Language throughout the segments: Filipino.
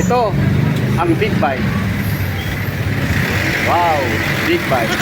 Ito, ang big bike. Wow, big bike.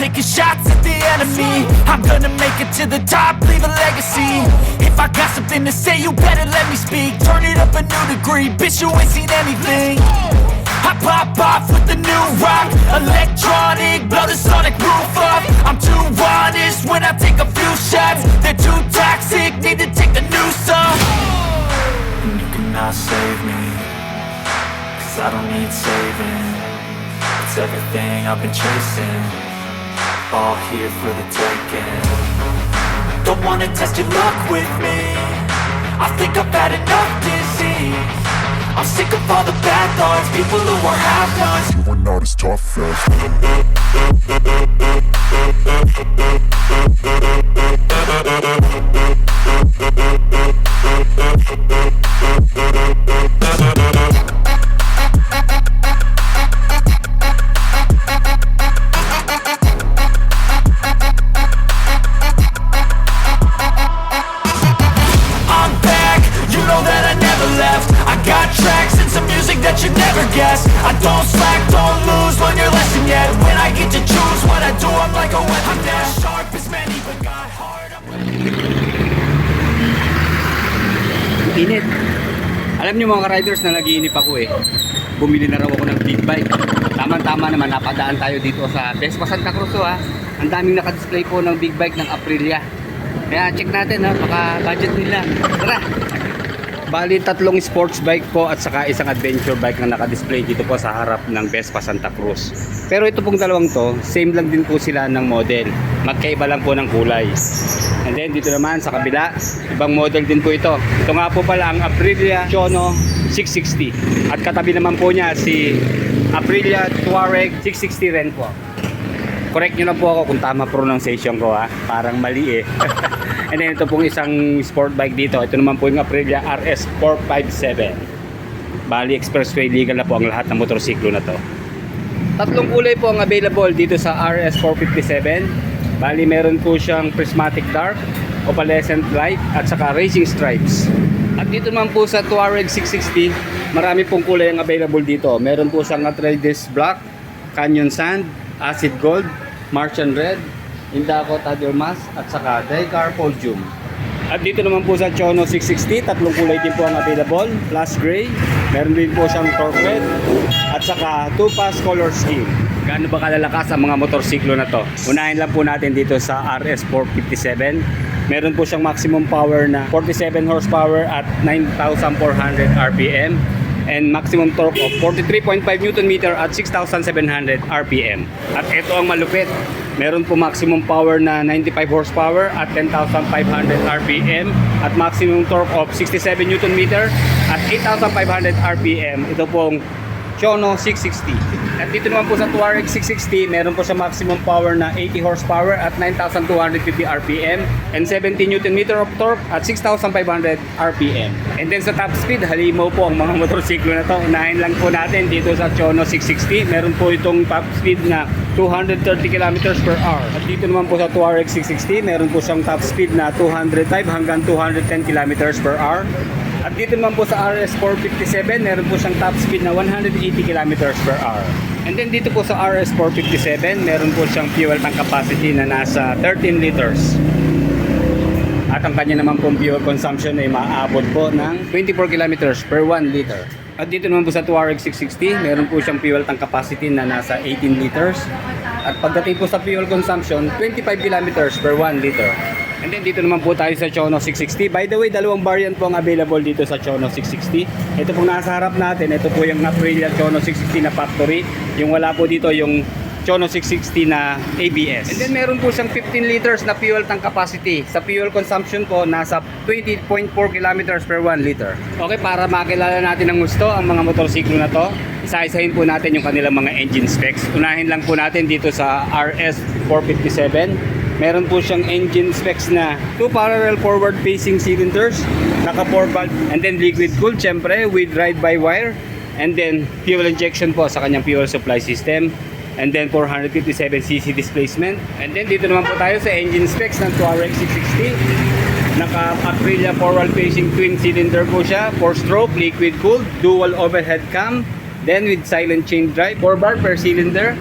Taking shots at the enemy. I'm gonna make it to the top, leave a legacy. If I got something to say, you better let me speak. Turn it up a new degree, bitch, you ain't seen anything. I pop off with the new rock, electronic, blow the sonic roof up. I'm too honest when I take a few shots. They're too toxic, need to take the noose off. And you cannot save me, cause I don't need saving. It's everything I've been chasing, all here for the taking. Don't wanna test your luck with me, I think I've had enough disease. I'm sick of all the bad thoughts, people who are half-nots. You are not as tough as you never guess. I don't slack, don't lose, learn your lesson yet. When I get to choose what I do, I'm like a weapon there. Sharp as many, but got hard. Init. Alam niyo mga riders na nag-iinip ako eh. Bumili na raw ako ng big bike. Tama-tama naman, napadaan tayo dito sa Vespa Santa Cruz ha. Ang daming naka-display po ng big bike ng Aprilia. Kaya check natin ha, baka budget nila. Tara! Bali, 3 sports bike po at saka isang adventure bike na naka-display dito po sa harap ng Vespa Santa Cruz. Pero ito pong dalawang to, same lang din po sila ng model. Magkaiba lang po ng kulay. And then dito naman sa kabila, ibang model din po ito. Ito nga po pala ang Aprilia Chono 660. At katabi naman po niya si Aprilia Touareg 660 rin po. Correct nyo na po ako kung tama pronunciation ko ha. Parang mali eh. And then ito pong isang sport bike dito. Ito naman po yung Aprilia RS 457. Bali expressway legal na po ang lahat ng motorsiklo na to. 3 kulay po ang available dito sa RS 457. Bali meron po siyang prismatic dark, opalescent light at saka racing stripes. At dito naman po sa Touareg 660, marami pong kulay ang available dito. Meron po siyang Atreides black, Canyon sand, acid gold, Martian red, Indaco Tadermas at saka Dicar Podium. At dito naman po sa Chono 660, 3 kulay din po ang available, plus gray, meron din po siyang torque red at saka 2-pass color scheme. Gaano ba kalalakas ang mga motorsiklo na to? Unahin lang po natin dito sa RS 457. Meron po siyang maximum power na 47 horsepower at 9,400 RPM and maximum torque of 43.5 Nm at 6,700 RPM. At ito ang malupit. Meron po maximum power na 95 horsepower at 10,500 RPM at maximum torque of 67 Nm at 8,500 RPM. Ito pong Chono 660. At dito naman po sa Touareg 660, meron po siya maximum power na 80 horsepower at 9,250 RPM and 70 Nm of torque at 6,500 RPM. And then sa top speed, halimaw po ang mga motorsiklo na to. Unahin lang po natin dito sa Chono 660. Meron po itong top speed na 230 km per hour. At dito naman po sa Touareg 660, meron po siyang top speed na 205 hanggang 210 km per hour. At dito naman po sa RS 457, meron po siyang top speed na 180 km per hour. And then dito po sa RS 457, meron po siyang fuel tank capacity na nasa 13 liters. At ang kanya naman pong fuel consumption ay maaabot po ng 24 km per 1 liter. At dito naman po sa Touareg 660, meron po siyang fuel tank capacity na nasa 18 liters. At pagdating po sa fuel consumption, 25 km per 1 liter. And then dito naman po tayo sa Chono 660. By the way, dalawang variant po ang available dito sa Chono 660. Ito pong nasa harap natin, ito po yung Aprilia Chono 660 na factory. Yung wala po dito yung Chono 660 na ABS. And then meron po siyang 15 liters na fuel tank capacity. Sa fuel consumption po, nasa 20.4 kilometers per 1 liter. Okay, para makilala natin ng gusto ang mga motorsiklo na to, isa-isahin po natin yung kanilang mga engine specs. Unahin lang po natin dito sa RS 457. Meron po siyang engine specs na 2 parallel forward facing cylinders, naka 4 valve, and then liquid cooled syempre with ride-by-wire, and then fuel injection po sa kanyang fuel supply system, and then 457cc displacement. And then dito naman po tayo sa engine specs ng Touareg 660. Naka Aprilia forward facing twin cylinder po siya, 4-stroke, liquid cooled, dual overhead cam, then with silent chain drive, 4 bar per cylinder,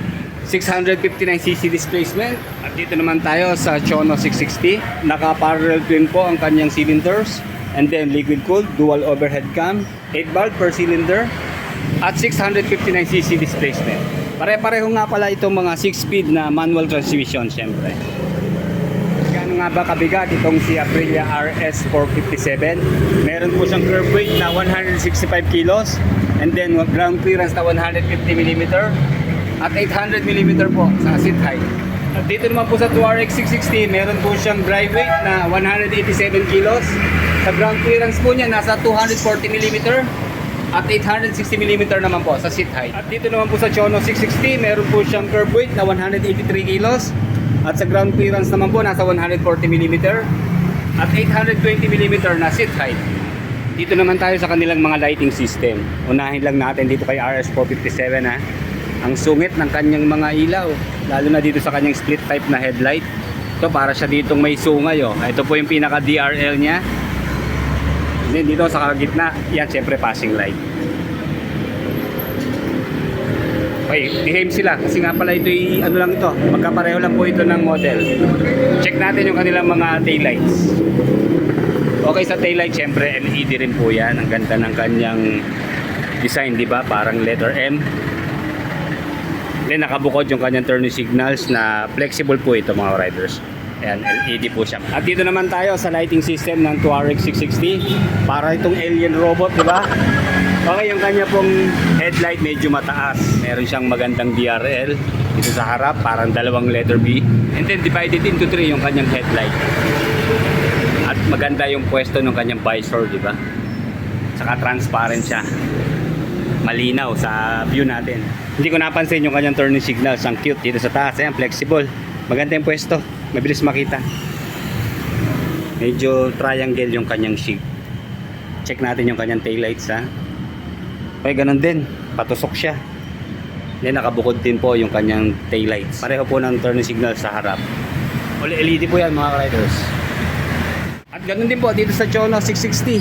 659cc displacement. At dito naman tayo sa Chono 660. Naka-parallel twin po ang kanyang cylinders, and then liquid cooled, dual overhead cam, 8 valve per cylinder, at 659cc displacement. Pare-pareho nga pala itong mga 6-speed na manual transmission syempre. Gaano nga ba kabigat itong si Aprilia RS 457? Meron po siyang curb weight na 165 kilos, and then ground clearance na 150mm, at 800mm po sa seat height. At dito naman po sa Touareg 660, meron po siyang dry weight na 187 kilos. Sa ground clearance po niya, nasa 240mm, at 860mm naman po sa seat height. At dito naman po sa Chono 660, meron po siyang curb weight na 183 kilos. At sa ground clearance naman po, nasa 140mm, at 820mm na seat height. Dito naman tayo sa kanilang mga lighting system. Unahin lang natin dito kay RS 457 ha. Ang sungit ng kanyang mga ilaw, lalo na dito sa kanyang split type na headlight. Ito para siya ditong may sungay oh. Ito po yung pinaka DRL niya. And then dito sa gitna, yan syempre passing light. Okay, behave sila kasi nga pala ito ano lang ito, magkapareho lang po ito ng model. Check natin yung kanilang mga taillights. Okay, sa taillight syempre LED rin po yan. Ang ganda ng kanyang design, di ba? Parang letter M. Then nakabukod yung kanyang turning signals na flexible po ito mga riders. Ayan, LED po siya. At dito naman tayo sa lighting system ng Touareg 660. Para itong alien robot, di ba? Okay, yung kanya pong headlight medyo mataas. Meron siyang magandang DRL dito sa harap, parang dalawang letter B. And then divided into 3 yung kanyang headlight. At maganda yung pwesto ng kanyang visor, di ba? Saka transparent siya. Malinaw sa view natin. Hindi ko napansin yung kanyang turning signals. Ang cute dito sa taas. Ayan, flexible. Maganda yung pwesto. Mabilis makita. Medyo triangle yung kanyang shape. Check natin yung kanyang taillights ha. Okay, ganun din. Patusok siya. Then nakabukod din po yung kanyang taillights. Pareho po ng turning signals sa harap. All LED po yan mga riders. At ganun din po dito sa Chono 660.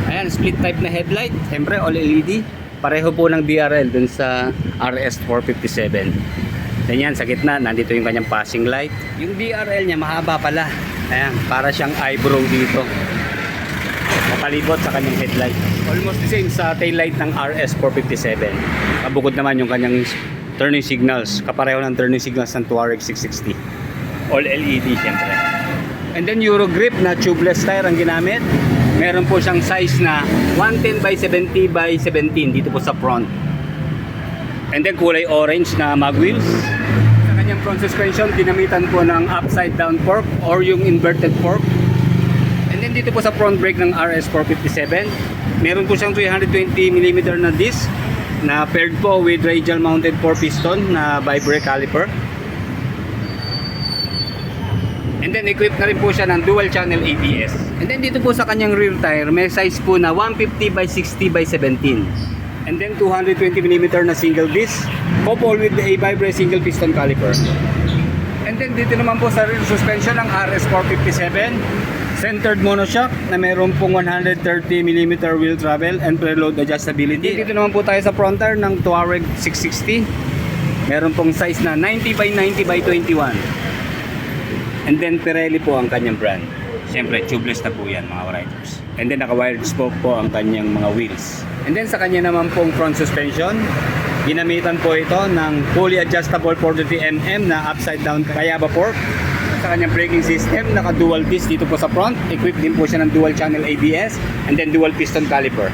Ayan, split type na headlight. Siyempre all LED. Pareho po ng DRL dun sa RS 457. Then yan, sa gitna, nandito yung kanyang passing light. Yung DRL niya, mahaba pala. Ayan, para siyang eyebrow dito. Kapalibot sa kanyang headlight. Almost the same sa taillight ng RS 457. Kabukod naman yung kanyang turning signals. Kapareho ng turning signals ng Touareg 660. All LED syempre. And then Euro grip na tubeless tire ang ginamit. Meron po siyang size na 110 by 70 by 17 dito po sa front. And then kulay orange na mag wheels. Sa kanyang front suspension, ginamitan po ng upside down fork or yung inverted fork. And then dito po sa front brake ng RS 457, meron po siyang 320mm na disc na paired po with radial mounted 4 piston na bi-brake caliper. And then equipped na rin po siya ng dual channel ABS. And then dito po sa kanyang rear tire, may size po na 150 by 60 by 17. And then 220mm na single disc, coupled with a bi-brake single piston caliper. And then dito naman po sa rear suspension ng RS 457, centered monoshock na mayroon pong 130mm wheel travel and preload adjustability. Dito naman po tayo sa front tire ng Touareg 660. Meron pong size na 90 by 90 by 21. And then Pirelli po ang kanyang brand. Siyempre, tubeless na po yan mga riders. And then naka-wired spoke po ang kanyang mga wheels. And then sa kanya naman pong front suspension, ginamitan po ito ng fully adjustable 450mm na upside down kayaba fork. Sa kanyang braking system, naka-dual disc dito po sa front. Equipped din po siya ng dual channel ABS and then dual piston caliper.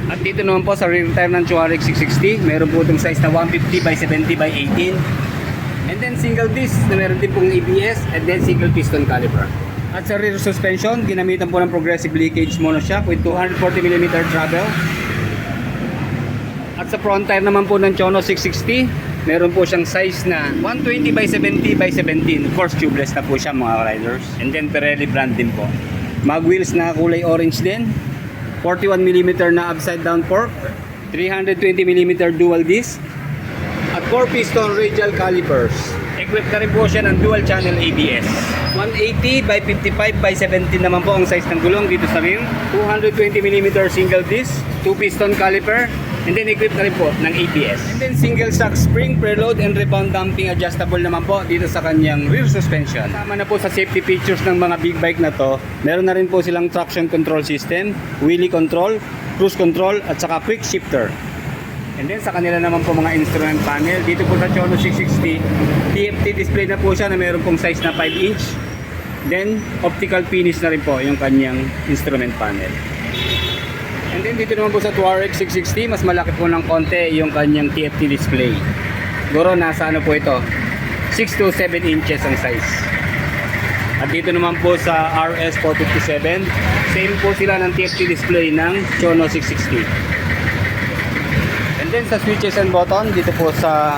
At dito naman po sa rear tire ng Touareg 660, meron po itong size na 150 by 70 by 18. And then single disc na meron din pong ABS and then single piston caliper. At sa rear suspension, ginamitan po ng progressive leakage monoshock with 240mm travel. At sa front tire naman po ng Chono 660, meron po siyang size na 120 by 70 by 17. Of course, tubeless na po siya mga riders. And then Pirelli brand din po. Mag wheels na kulay orange din. 41mm na upside down fork. 320mm dual disc. At 4 piston radial calipers. Equipped na rin po siya ng dual channel ABS. 180 by 55 by 17 naman po ang size ng gulong dito sa rim. 220mm single disc, 2 piston caliper, and then equipped na rin po ng ABS. And then single shock spring, preload and rebound damping adjustable naman po dito sa kanyang rear suspension. Tama na po sa safety features ng mga big bike na to, meron na rin po silang traction control system, wheelie control, cruise control, at saka quick shifter. And then sa kanila naman po mga instrument panel, dito po sa Chono 660, TFT display na po siya na meron pong size na 5 inch. Then optical finish na rin po yung kanyang instrument panel. And then dito naman po sa Touareg 660, mas malaki po ng konti yung kanyang TFT display. Siguro nasa ano po ito, 6 to 7 inches ang size. At dito naman po sa RS 457, same po sila ng TFT display ng Chono 660. And then sa switches and button, dito po sa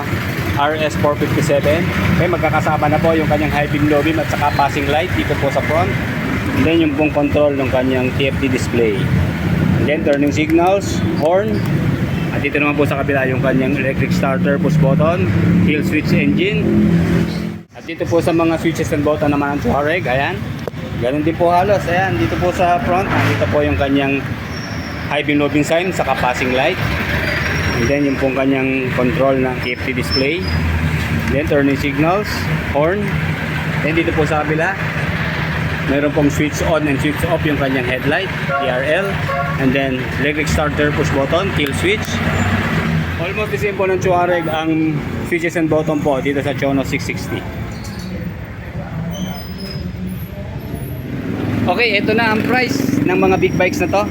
RS 457, okay, magkakasama na po yung kanyang high beam, low beam at saka passing light dito po sa front. And then yung pong control ng kanyang TFT display. And then turning signals, horn. At dito naman po sa kabila yung kanyang electric starter, push button, kill switch engine. At dito po sa mga switches and button naman ng Touareg, ayan. Ganun din po halos, ayan, dito po sa front, dito po yung kanyang high beam, low beam sign, saka passing light. And then yung pong kanyang control ng TFT display. Then turning signals, horn. Then dito po sa kabila, meron pong switch on and switch off yung kanyang headlight, TRL. And then electric starter, push button, kill switch. Almost the same po ng Touareg ang switches and button po dito sa Chono 660. Okay, ito na ang price ng mga big bikes na to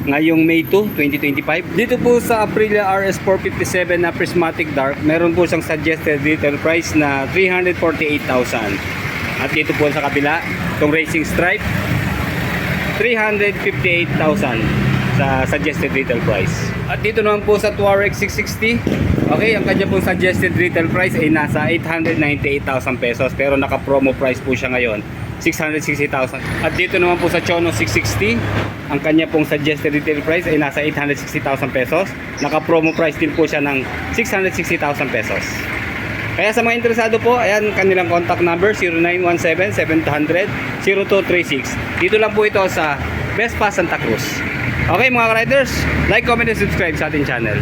ngayong May 2, 2025. Dito po sa Aprilia RS 457 na Prismatic Dark, meron po siyang suggested retail price na 348,000. At dito po sa kabila, itong Racing Stripe, 358,000 sa suggested retail price. At dito naman po sa Touareg 660, okay, ang kanya pong suggested retail price ay nasa 898,000 pesos, pero naka-promo price po siya ngayon, 660,000. At dito naman po sa Chono 660, ang kanya pong suggested retail price ay nasa 860,000 pesos. Naka-promo price din po siya ng 660,000 pesos. Kaya sa mga interesado po, ayan kanilang contact number, 0917-700-0236. Dito lang po ito sa Vespa Santa Cruz. Okay mga riders, like, comment, and subscribe sa ating channel.